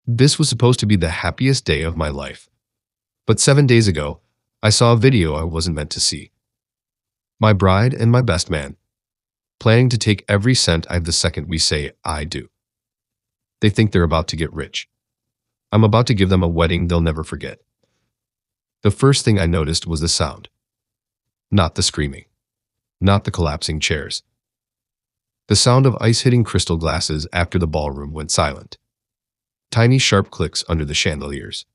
This was supposed to be the happiest day of my life. But 7 days ago, I saw a video I wasn't meant to see. My bride and my best man, planning to take every cent I have the second we say I do. They think they're about to get rich. I'm about to give them a wedding they'll never forget. The first thing I noticed was the sound. Not the screaming. Not the collapsing chairs. The sound of ice hitting crystal glasses after the ballroom went silent. Tiny sharp clicks under the chandeliers.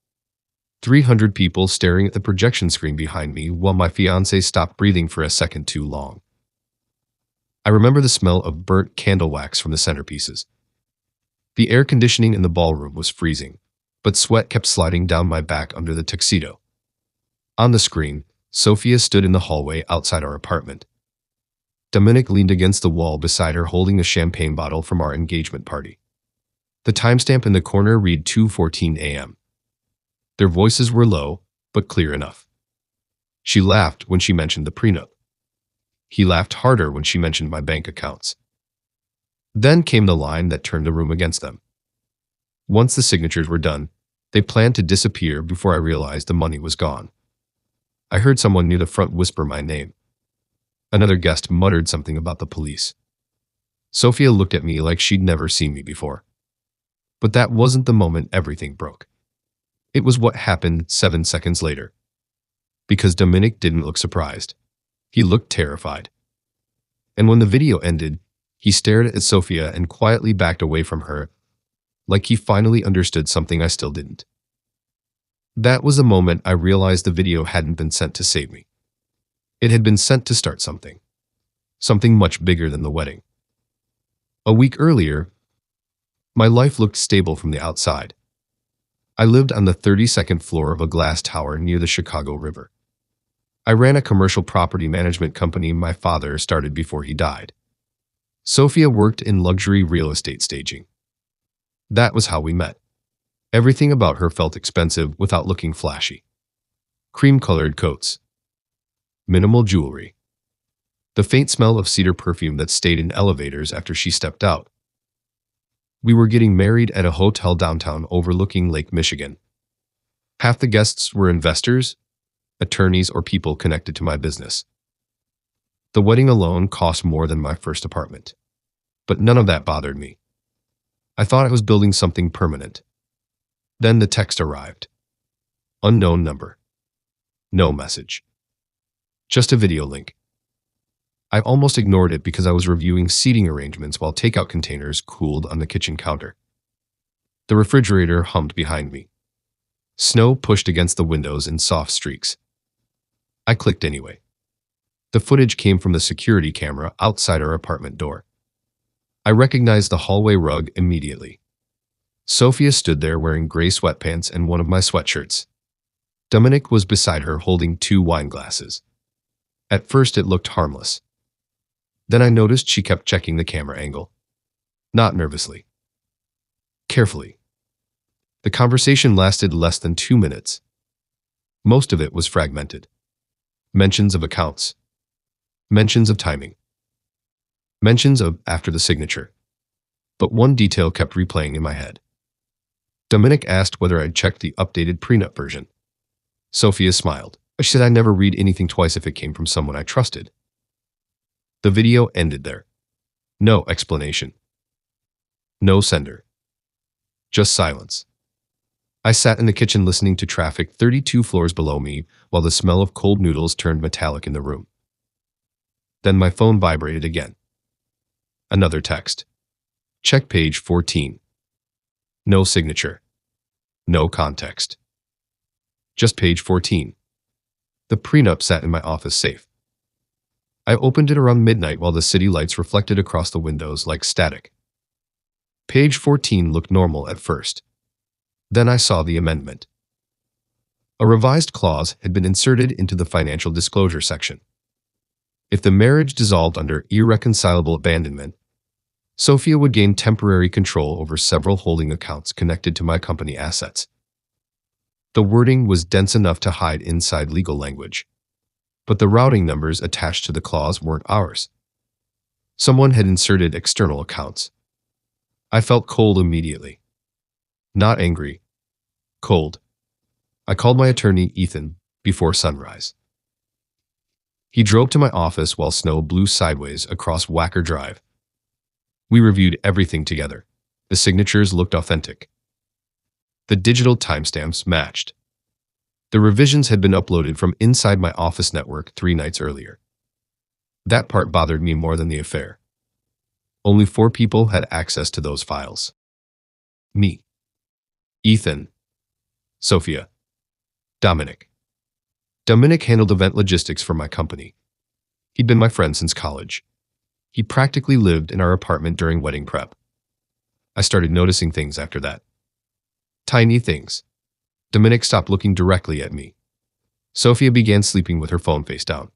300 people staring at the projection screen behind me while my fiancé stopped breathing for a second too long. I remember the smell of burnt candle wax from the centerpieces. The air conditioning in the ballroom was freezing, but sweat kept sliding down my back under the tuxedo. On the screen, Sophia stood in the hallway outside our apartment. Dominic leaned against the wall beside her holding a champagne bottle from our engagement party. The timestamp in the corner read 2:14 a.m. Their voices were low, but clear enough. She laughed when she mentioned the prenup. He laughed harder when she mentioned my bank accounts. Then came the line that turned the room against them. Once the signatures were done, they planned to disappear before I realized the money was gone. I heard someone near the front whisper my name. Another guest muttered something about the police. Sophia looked at me like she'd never seen me before. But that wasn't the moment everything broke. It was what happened 7 seconds later. Because Dominic didn't look surprised. He looked terrified. And when the video ended, he stared at Sophia and quietly backed away from her, like he finally understood something I still didn't. That was the moment I realized the video hadn't been sent to save me. It had been sent to start something. Something much bigger than the wedding. A week earlier, my life looked stable from the outside. I lived on the 32nd floor of a glass tower near the Chicago River. I ran a commercial property management company my father started before he died. Sophia worked in luxury real estate staging. That was how we met. Everything about her felt expensive without looking flashy. Cream-colored coats. Minimal jewelry. The faint smell of cedar perfume that stayed in elevators after she stepped out. We were getting married at a hotel downtown overlooking Lake Michigan. Half the guests were investors, attorneys, or people connected to my business. The wedding alone cost more than my first apartment. But none of that bothered me. I thought I was building something permanent. Then the text arrived. Unknown number. No message. Just a video link. I almost ignored it because I was reviewing seating arrangements while takeout containers cooled on the kitchen counter. The refrigerator hummed behind me. Snow pushed against the windows in soft streaks. I clicked anyway. The footage came from the security camera outside our apartment door. I recognized the hallway rug immediately. Sophia stood there wearing gray sweatpants and one of my sweatshirts. Dominic was beside her holding 2 wine glasses. At first it looked harmless. Then I noticed she kept checking the camera angle. Not nervously. Carefully. The conversation lasted less than 2 minutes. Most of it was fragmented. Mentions of accounts. Mentions of timing. Mentions of after the signature. But one detail kept replaying in my head. Dominic asked whether I'd checked the updated prenup version. Sophia smiled. She said I'd never read anything twice if it came from someone I trusted. The video ended there. No explanation. No sender. Just silence. I sat in the kitchen listening to traffic 32 floors below me while the smell of cold noodles turned metallic in the room. Then my phone vibrated again. Another text. Check page 14. No signature. No context. Just page 14. The prenup sat in my office safe. I opened it around midnight while the city lights reflected across the windows like static. Page 14 looked normal at first. Then I saw the amendment. A revised clause had been inserted into the financial disclosure section. If the marriage dissolved under irreconcilable abandonment, Sophia would gain temporary control over several holding accounts connected to my company assets. The wording was dense enough to hide inside legal language, but the routing numbers attached to the clause weren't ours. Someone had inserted external accounts. I felt cold immediately. Not angry, cold. I called my attorney, Ethan, before sunrise. He drove to my office while snow blew sideways across Wacker Drive. We reviewed everything together. The signatures looked authentic. The digital timestamps matched. The revisions had been uploaded from inside my office network 3 nights earlier. That part bothered me more than the affair. Only 4 people had access to those files. Me, Ethan, Sophia, Dominic. Dominic handled event logistics for my company. He'd been my friend since college. He practically lived in our apartment during wedding prep. I started noticing things after that. Tiny things. Dominic stopped looking directly at me. Sophia began sleeping with her phone face down.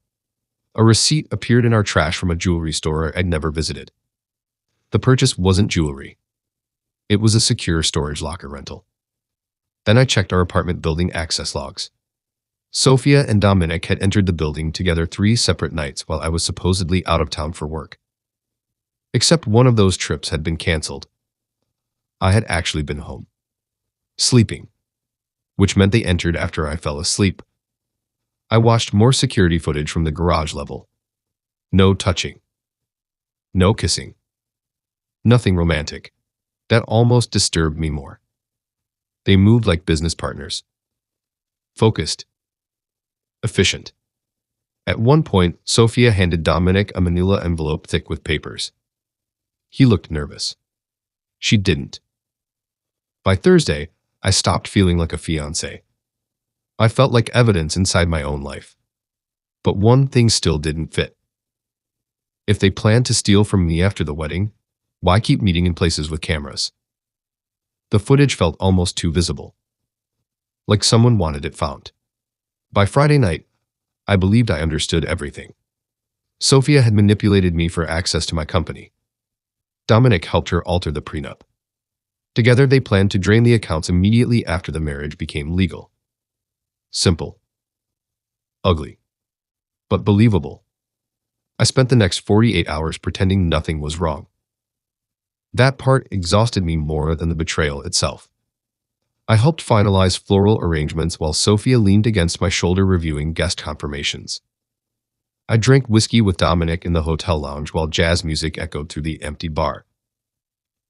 A receipt appeared in our trash from a jewelry store I'd never visited. The purchase wasn't jewelry. It was a secure storage locker rental. Then I checked our apartment building access logs. Sophia and Dominic had entered the building together 3 separate nights while I was supposedly out of town for work. Except one of those trips had been canceled. I had actually been home. Sleeping. Which meant they entered after I fell asleep. I watched more security footage from the garage level. No touching. No kissing. Nothing romantic. That almost disturbed me more. They moved like business partners. Focused. Efficient. At one point, Sophia handed Dominic a manila envelope thick with papers. He looked nervous. She didn't. By Thursday, I stopped feeling like a fiancé. I felt like evidence inside my own life. But one thing still didn't fit. If they planned to steal from me after the wedding, why keep meeting in places with cameras? The footage felt almost too visible. Like someone wanted it found. By Friday night, I believed I understood everything. Sophia had manipulated me for access to my company. Dominic helped her alter the prenup. Together they planned to drain the accounts immediately after the marriage became legal. Simple. Ugly. But believable. I spent the next 48 hours pretending nothing was wrong. That part exhausted me more than the betrayal itself. I helped finalize floral arrangements while Sophia leaned against my shoulder reviewing guest confirmations. I drank whiskey with Dominic in the hotel lounge while jazz music echoed through the empty bar.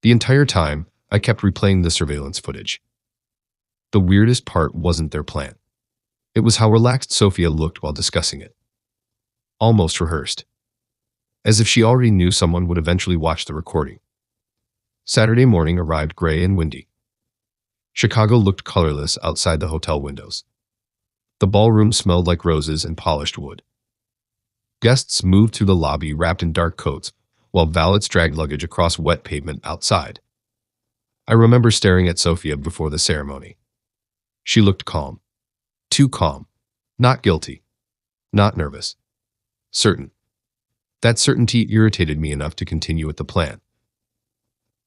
The entire time, I kept replaying the surveillance footage. The weirdest part wasn't their plan. It was how relaxed Sophia looked while discussing it. Almost rehearsed. As if she already knew someone would eventually watch the recording. Saturday morning arrived gray and windy. Chicago looked colorless outside the hotel windows. The ballroom smelled like roses and polished wood. Guests moved through the lobby wrapped in dark coats, while valets dragged luggage across wet pavement outside. I remember staring at Sophia before the ceremony. She looked calm. Too calm. Not guilty. Not nervous. Certain. That certainty irritated me enough to continue with the plan.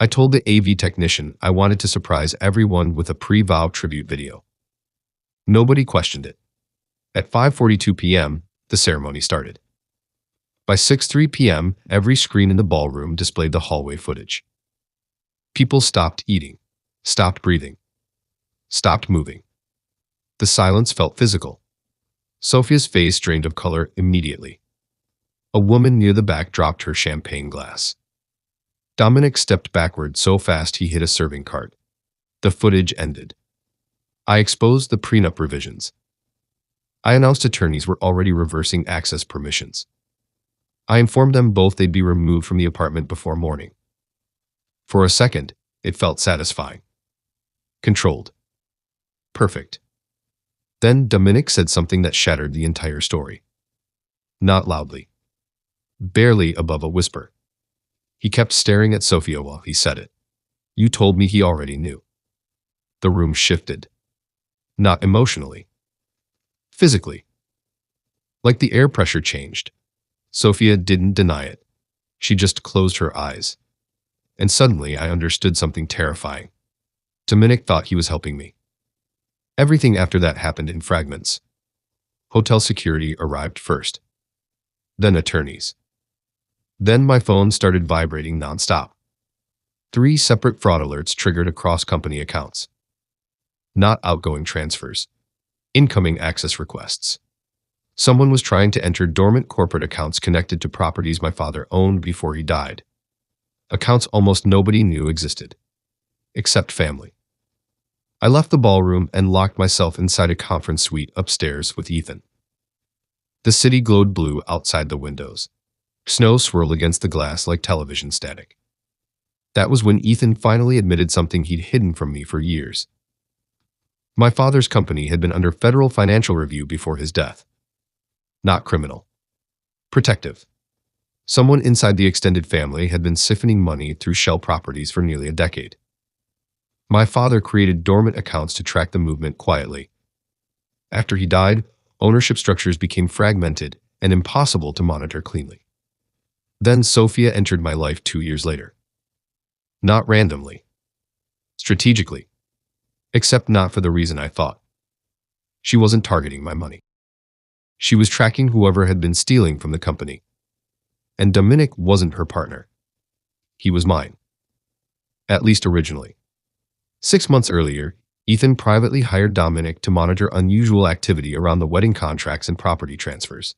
I told the AV technician I wanted to surprise everyone with a pre-vow tribute video. Nobody questioned it. At 5:42 p.m., the ceremony started. By 6:03 p.m., every screen in the ballroom displayed the hallway footage. People stopped eating, stopped breathing, stopped moving. The silence felt physical. Sophia's face drained of color immediately. A woman near the back dropped her champagne glass. Dominic stepped backward so fast he hit a serving cart. The footage ended. I exposed the prenup revisions. I announced attorneys were already reversing access permissions. I informed them both they'd be removed from the apartment before morning. For a second, it felt satisfying. Controlled. Perfect. Then Dominic said something that shattered the entire story. Not loudly. Barely above a whisper. He kept staring at Sophia while he said it. You told me he already knew. The room shifted. Not emotionally. Physically. Like the air pressure changed. Sophia didn't deny it. She just closed her eyes. And suddenly I understood something terrifying. Dominic thought he was helping me. Everything after that happened in fragments. Hotel security arrived first. Then attorneys. Then my phone started vibrating nonstop. 3 separate fraud alerts triggered across company accounts. Not outgoing transfers. Incoming access requests. Someone was trying to enter dormant corporate accounts connected to properties my father owned before he died. Accounts almost nobody knew existed. Except family. I left the ballroom and locked myself inside a conference suite upstairs with Ethan. The city glowed blue outside the windows. Snow swirled against the glass like television static. That was when Ethan finally admitted something he'd hidden from me for years. My father's company had been under federal financial review before his death. Not criminal. Protective. Someone inside the extended family had been siphoning money through shell properties for nearly a decade. My father created dormant accounts to track the movement quietly. After he died, ownership structures became fragmented and impossible to monitor cleanly. Then Sophia entered my life 2 years later. Not randomly. Strategically. Except not for the reason I thought. She wasn't targeting my money. She was tracking whoever had been stealing from the company. And Dominic wasn't her partner. He was mine. At least originally. 6 months earlier, Ethan privately hired Dominic to monitor unusual activity around the wedding contracts and property transfers.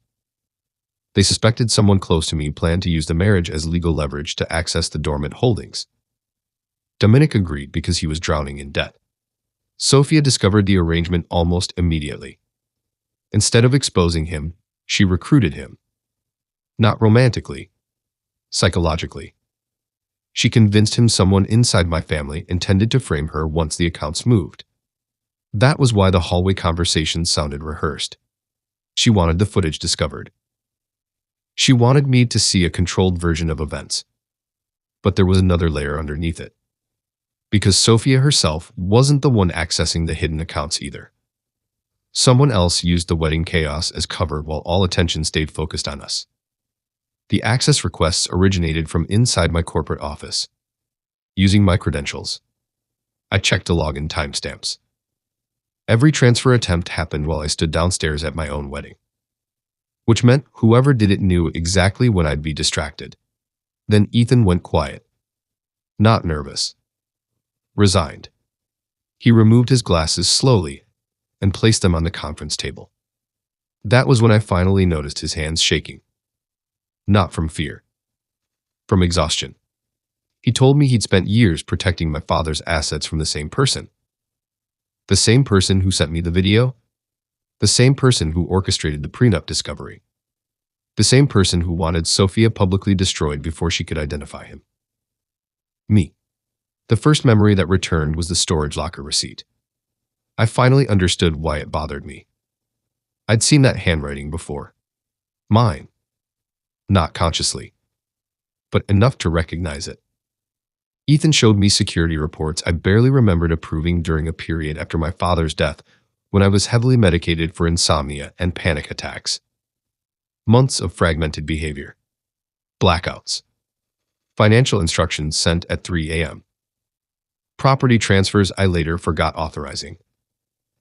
They suspected someone close to me planned to use the marriage as legal leverage to access the dormant holdings. Dominic agreed because he was drowning in debt. Sophia discovered the arrangement almost immediately. Instead of exposing him, she recruited him. Not romantically, psychologically. She convinced him someone inside my family intended to frame her once the accounts moved. That was why the hallway conversations sounded rehearsed. She wanted the footage discovered. She wanted me to see a controlled version of events. But there was another layer underneath it. Because Sophia herself wasn't the one accessing the hidden accounts either. Someone else used the wedding chaos as cover while all attention stayed focused on us. The access requests originated from inside my corporate office. Using my credentials, I checked the login timestamps. Every transfer attempt happened while I stood downstairs at my own wedding. Which meant whoever did it knew exactly when I'd be distracted. Then Ethan went quiet. Not nervous. Resigned. He removed his glasses slowly and placed them on the conference table. That was when I finally noticed his hands shaking. Not from fear. From exhaustion. He told me he'd spent years protecting my father's assets from the same person. The same person who sent me the video. The same person who orchestrated the prenup discovery. The same person who wanted Sophia publicly destroyed before she could identify him. Me. The first memory that returned was the storage locker receipt. I finally understood why it bothered me. I'd seen that handwriting before. Mine. Not consciously, but enough to recognize it. Ethan showed me security reports I barely remembered approving during a period after my father's death when I was heavily medicated for insomnia and panic attacks. Months of fragmented behavior. Blackouts. Financial instructions sent at 3 a.m. Property transfers I later forgot authorizing.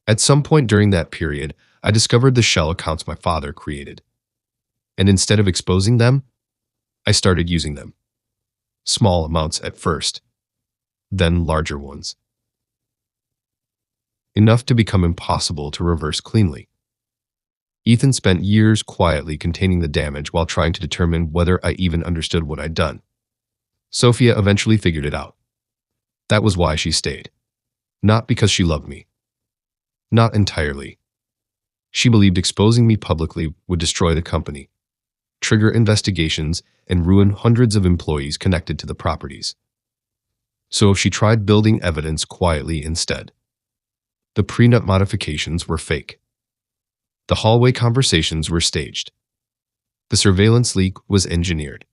At some point during that period, I discovered the shell accounts my father created. And instead of exposing them, I started using them. Small amounts at first, then larger ones. Enough to become impossible to reverse cleanly. Ethan spent years quietly containing the damage while trying to determine whether I even understood what I'd done. Sophia eventually figured it out. That was why she stayed. Not because she loved me. Not entirely. She believed exposing me publicly would destroy the company, trigger investigations, and ruin hundreds of employees connected to the properties. So she tried building evidence quietly instead. The prenup modifications were fake. The hallway conversations were staged. The surveillance leak was engineered.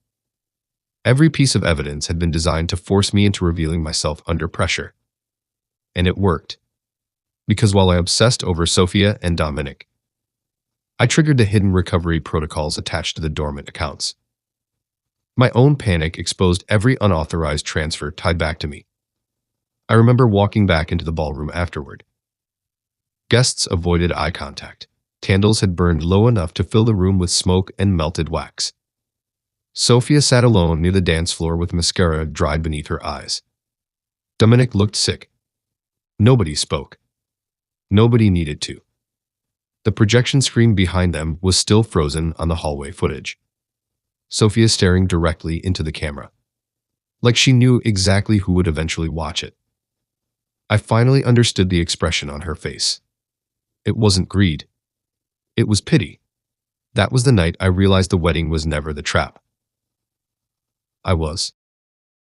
Every piece of evidence had been designed to force me into revealing myself under pressure. And it worked. Because while I obsessed over Sophia and Dominic, I triggered the hidden recovery protocols attached to the dormant accounts. My own panic exposed every unauthorized transfer tied back to me. I remember walking back into the ballroom afterward. Guests avoided eye contact. Candles had burned low enough to fill the room with smoke and melted wax. Sophia sat alone near the dance floor with mascara dried beneath her eyes. Dominic looked sick. Nobody spoke. Nobody needed to. The projection screen behind them was still frozen on the hallway footage. Sophia staring directly into the camera, like she knew exactly who would eventually watch it. I finally understood the expression on her face. It wasn't greed. It was pity. That was the night I realized the wedding was never the trap. I was.